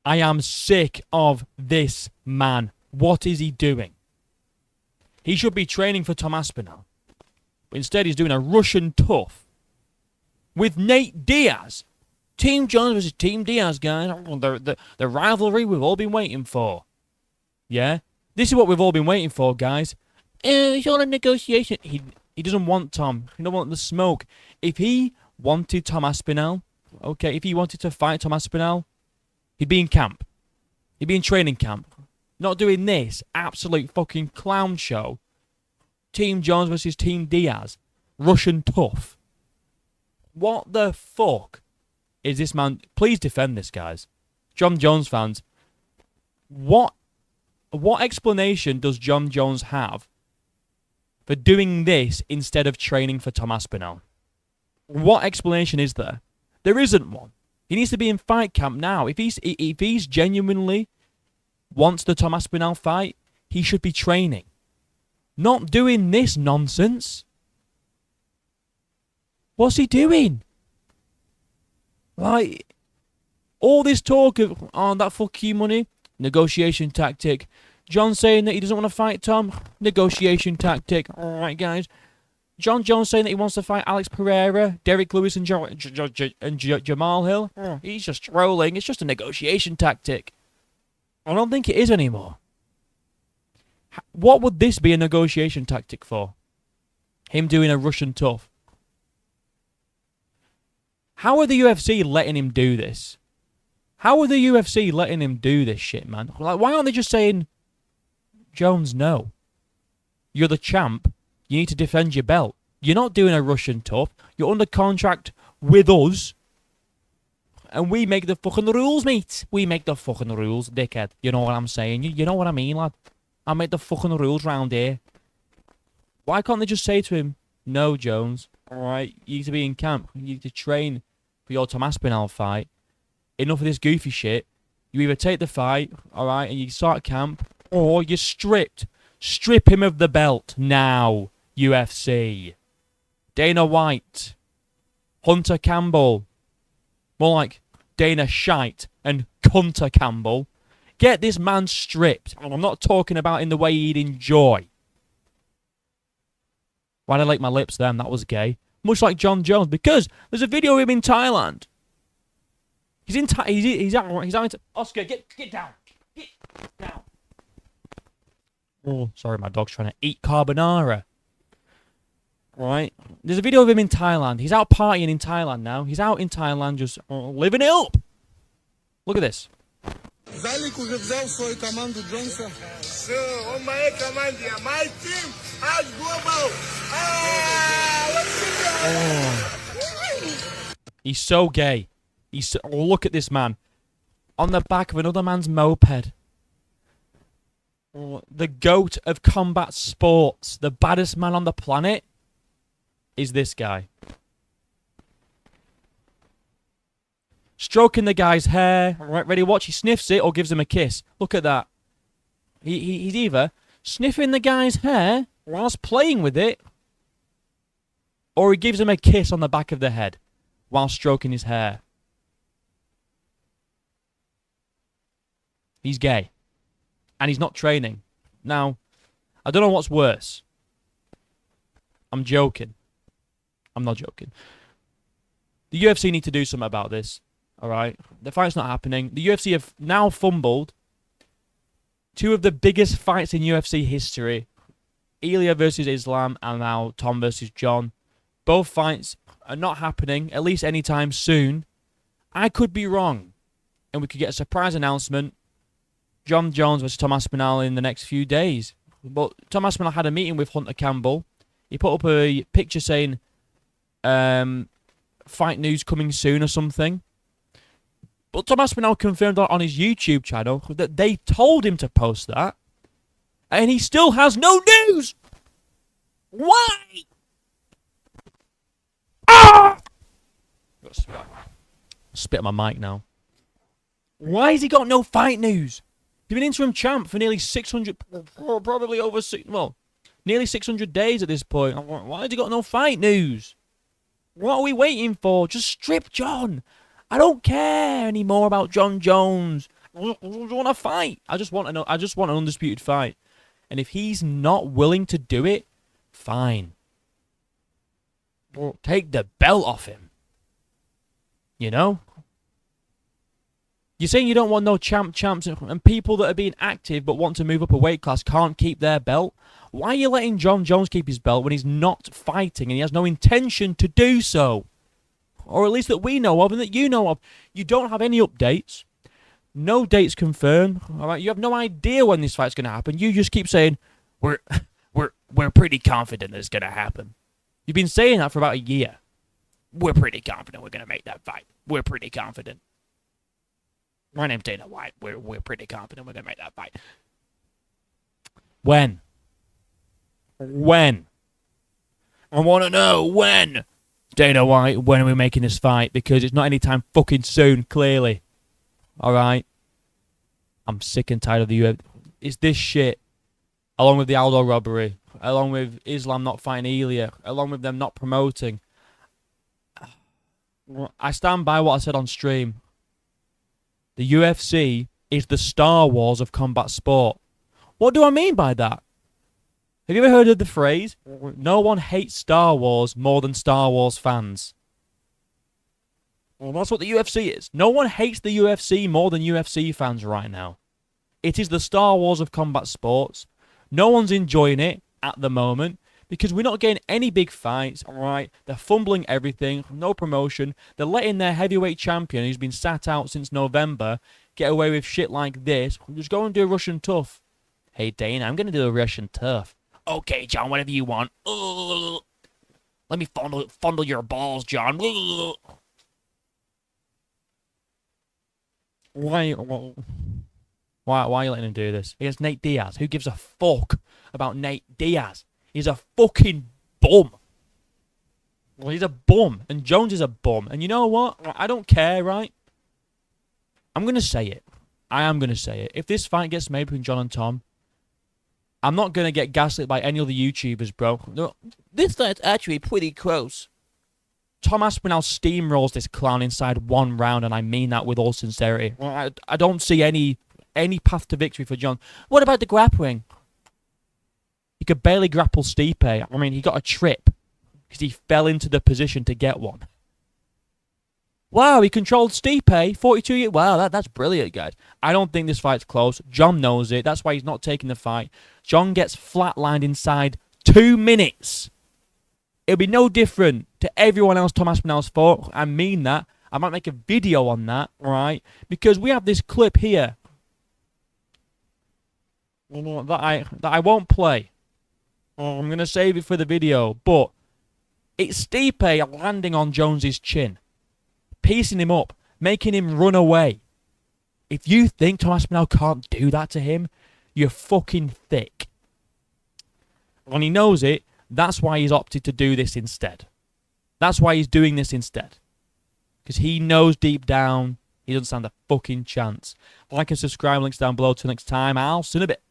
I am sick of this man. What is he doing? He should be training for Tom Aspinall. But instead, he's doing a Russian TUF with Nate Diaz. Team Jones versus Team Diaz, guys. The rivalry we've all been waiting for. Yeah? This is what we've all been waiting for, guys. It's all a negotiation. He doesn't want Tom. He doesn't want the smoke. If he wanted Tom Aspinall, okay, if he wanted to fight Tom Aspinall, he'd be in camp. He'd be in training camp. Not doing this absolute fucking clown show. Team Jones versus Team Diaz. Russian TUF. What the fuck is this man? Please defend this, guys. Jon Jones fans. What explanation does Jon Jones have for doing this instead of training for Tom Aspinall? What explanation is there? There isn't one. He needs to be in fight camp now. If he's genuinely wants the Tom Aspinall fight, he should be training. Not doing this nonsense. What's he doing? Like, all this talk of, oh, that fuck you money, negotiation tactic. John saying that he doesn't want to fight Tom, negotiation tactic. Alright, guys. Jon Jones saying that he wants to fight Alex Pereira, Derek Lewis, and Jamal Hill. He's just trolling. It's just a negotiation tactic. I don't think it is anymore. What would this be a negotiation tactic for? Him doing a Russian TUF. How are the UFC letting him do this? How are the UFC letting him do this shit, man? Like, why aren't they just saying, Jones, no. You're the champ. You need to defend your belt. You're not doing a Russian TUF. You're under contract with us. And we make the fucking rules, mate. We make the fucking rules, dickhead. You know what I'm saying? You know what I mean, lad? I make the fucking rules round here. Why can't they just say to him, no, Jones, alright, you need to be in camp. You need to train for your Tom Aspinall fight. Enough of this goofy shit. You either take the fight, alright, and you start camp, or you're stripped. Strip him of the belt now, UFC. Dana White. Hunter Campbell. More like Dana Shite and Cunter Campbell. Get this man stripped. And I'm not talking about in the way he'd enjoy. Why'd I lick my lips then? That was gay. Much like Jon Jones, because there's a video of him in Thailand. He's in he's out. Oscar, get down. Get down. Oh, sorry, my dog's trying to eat carbonara. Right? There's a video of him in Thailand. He's out partying in Thailand now. He's out in Thailand just living it up. Look at this. Залик уже взял свою команду Джонса. Все, он в моей команде. My team has global. He's so gay. Look at this man. On the back of another man's moped. The GOAT of combat sports. The baddest man on the planet is this guy. Stroking the guy's hair. Right, ready, watch. He sniffs it or gives him a kiss. Look at that. He's either sniffing the guy's hair whilst playing with it, or he gives him a kiss on the back of the head while stroking his hair. He's gay. And he's not training. Now, I don't know what's worse. I'm joking. I'm not joking. The UFC need to do something about this. Alright? The fight's not happening. The UFC have now fumbled two of the biggest fights in UFC history. Ilya versus Islam and now Tom versus Jon. Both fights are not happening, at least anytime soon. I could be wrong. And we could get a surprise announcement. Jon Jones versus Tom Aspinall in the next few days. But Tom Aspinall had a meeting with Hunter Campbell. He put up a picture saying, fight news coming soon or something. But Tom Aspinall confirmed on his YouTube channel that they told him to post that. And he still has no news! Why? Ah! Spit on my mic now. Why has he got no fight news? He's been interim champ for nearly 600, probably over, nearly 600 days at this point. Why has he got no fight news? What are we waiting for? Just strip Jon. I don't care anymore about Jon Jones. I just want a fight. I just want an undisputed fight. And if he's not willing to do it, fine. Well, take the belt off him. You know? You're saying you don't want no champs, and people that are being active but want to move up a weight class can't keep their belt? Why are you letting Jon Jones keep his belt when he's not fighting and he has no intention to do so? Or at least that we know of and that you know of. You don't have any updates. No dates confirmed. All right, you have no idea when this fight's going to happen. You just keep saying, we're pretty confident that it's going to happen. You've been saying that for about a year. We're pretty confident we're going to make that fight. We're pretty confident. My name's Dana White. We're pretty confident we're going to make that fight. When? When? I want to know when. Dana White, when are we making this fight? Because it's not anytime fucking soon, clearly. Alright? I'm sick and tired of the UFC. It's this shit. Along with the Aldo robbery. Along with Islam not fighting Elia. Along with them not promoting. I stand by what I said on stream. The UFC is the Star Wars of combat sport. What do I mean by that? Have you ever heard of the phrase, no one hates Star Wars more than Star Wars fans? Well, that's what the UFC is. No one hates the UFC more than UFC fans right now. It is the Star Wars of combat sports. No one's enjoying it at the moment because we're not getting any big fights, alright? They're fumbling everything, no promotion. They're letting their heavyweight champion, who's been sat out since November, get away with shit like this. Just go and do a Russian TUF. Hey, Dana, I'm going to do a Russian TUF. Okay, John, whatever you want. Let me fondle your balls, John. Why are you letting him do this? Against Nate Diaz. Who gives a fuck about Nate Diaz? He's a fucking bum. Well, he's a bum. And Jones is a bum. And you know what? I don't care, right? I'm going to say it. I am going to say it. If this fight gets made between John and Tom, I'm not going to get gaslit by any other YouTubers, bro. No, this fight's actually pretty close. Tom Aspinall steamrolls this clown inside one round, and I mean that with all sincerity. I don't see any path to victory for John. What about the grappling? He could barely grapple Stipe. I mean, he got a trip because he fell into the position to get one. Wow, he controlled Stipe, 42 years. Wow, that's brilliant, guys. I don't think this fight's close. John knows it. That's why he's not taking the fight. John gets flatlined inside 2 minutes. It'll be no different to everyone else Tom Aspinall's fought. I mean that. I might make a video on that, right? Because we have this clip here that I won't play. I'm going to save it for the video. But it's Stipe landing on Jones's chin, piecing him up, making him run away. If you think Tom Aspinall can't do that to him, you're fucking thick. And he knows it. That's why he's opted to do this instead. That's why he's doing this instead. Because he knows deep down he doesn't stand a fucking chance. Like and subscribe, links down below. Till next time, I'll see you in a bit.